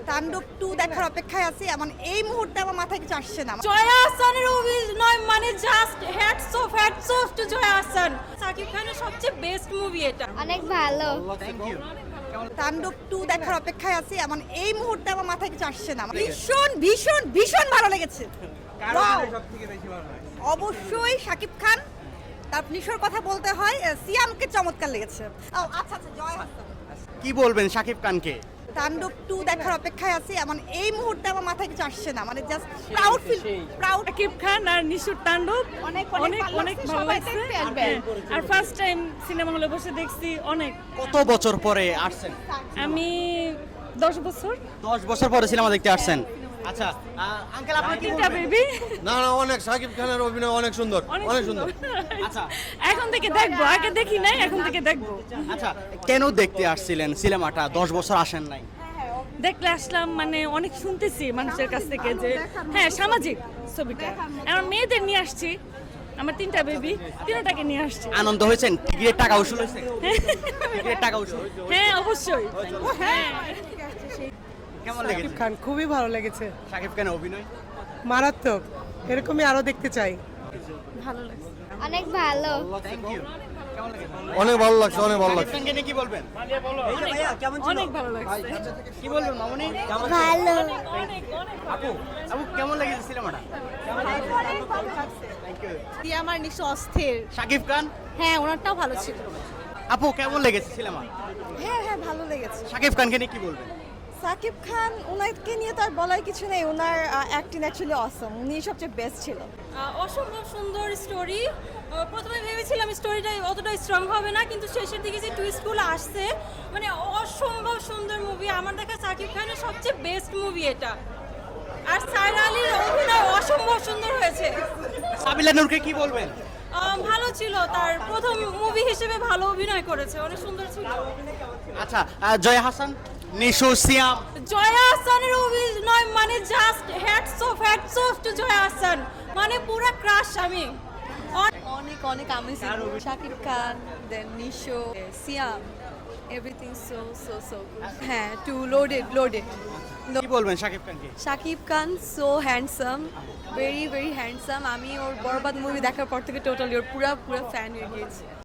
তাণ্ডব 2 দেখার অপেক্ষায় আছি। এমন এই মুহূর্তে আমার মাথায় কিছু আসছে না। জয়া আহসানের অভিনয় মানে just hats off to Joya Ahsan. Shakib খানের সবচেয়ে বেস্ট মুভি এটা। অনেক ভালো। Thank you. তাণ্ডব 2 দেখার অপেক্ষায় আছি। এমন এই মুহূর্তে আমার মাথায় কিছু আসছে না। ভীষণ ভীষণ ভীষণ ভালো লেগেছে। Wow! অবশ্যই শাকিব খান। তার নিশোর কথা বলতে হয়, সিয়ামকে চমৎকার লেগেছে। ও আচ্ছা আচ্ছা, জয় হাসান। কি বলবেন শাকিব খানকে? তাণ্ডব 2 দেখার অপেক্ষায় আছি। এমন এই মুহূর্তে আমার মাথায় কিছু আসছে না। মানে just proud feel, proud. Shakib Khan আর নিশুর তাণ্ডব অনেক অনেক অনেক ভালো লাগছে। আর ফার্স্ট টাইম সিনেমা হলে বসে দেখছি অনেক। কত বছর পরে আসছেন? আমি 10 বছর 10 বছর পরে সিনেমা দেখতে আসছেন। আচ্ছা আঙ্কেল আপনি কি তিনটা বলবেন? বেবি না না, অনেক সাকিব খানের অভিনয় অনেক সুন্দর, অনেক সুন্দর। আচ্ছা এখন থেকে দেখবো, আগে দেখি নাই, এখন থেকে দেখবো। আচ্ছা কেন দেখতে আসছিলেন সিনেমাটা? 10 বছর আসেন নাই? দেখলে আসলাম, মানে অনেক শুনতেছি মানুষের কাছ থেকে যে হ্যাঁ সামাজিক ছবিটা। আমার মেয়েদের নিয়ে আসছি, আমার 3টা বেবি, 3টাকে নিয়ে আসছি। আনন্দ হয়েছেন? টিকিটের টাকা উসুল হয়েছে? টিকিটের টাকা উসুল? হ্যাঁ অবশ্যই। হ্যাঁ কেমন লেগেছে? শাকিব খান খুবই ভালো লেগেছে, শাকিব খানের অভিনয় মারাত্মক। এরকমই আরো দেখতে চাই। ভালো লাগছে। অনেক ভালো। Thank you. কেমন লেগেছে? অনেক ভালো লাগছে, অনেক ভালো শাকিব লাগছে। খানকে নিয়ে কি বলবেন? অনেক ভালো লাগছে। কি বলবেন মামুনি? ভালো। আপু আপু কেমন লেগেছে সিনেমাটা? Thank you. আমার নিশ্চয় অস্থির। শাকিব খান, হ্যাঁ ওনারটাও ভালো ছিল। আপু কেমন লেগেছে সিনেমা? হ্যাঁ হ্যাঁ, ভালো লেগেছে। শাকিব খানকে নিয়ে কি বলবেন? সাকিব খান, ওনাকে নিয়ে তো আর বলার কিছু নেই। ওনার অ্যাক্টিং অ্যাকচুয়ালি অসম। উনি সবচেয়ে বেস্ট ছিল। অসম্ভব সুন্দর স্টোরি। প্রথমে ভেবেছিলাম স্টোরিটা অতটা স্ট্রং হবে না, কিন্তু শেষের দিকে যে টুইস্টগুলো আসছে, মানে অসম্ভব সুন্দর মুভি। আমার দেখা সাকিব খানের সবচেয়ে বেস্ট মুভি এটা। আর সায়রা আলীর অভিনয় অসম্ভব সুন্দর হয়েছে। সাবিলা নূরকে কি বলবেন? ভালো ছিল, তার প্রথম মুভি হিসেবে ভালো অভিনয় করেছে, অনেক সুন্দর ছিল। আচ্ছা জয় হাসান, নিশো, সিয়াম। জয়া আহসানের অভিনয় মানে just hats off to Joya Ahsan. মানে পুরো ক্রাশ আমি। অনেক অনেক amazing. Shakib Khan, then Nisho, Siam, everything so so so হ্যাঁ, টু লোডেড। কি বলবেন শাকিব খানকে? Shakib Khan so handsome, very very handsome. আমি ওর বরবাদ মুভি দেখার পর থেকে টোটালি ওর পুরা ফ্যান হয়ে গিয়েছি।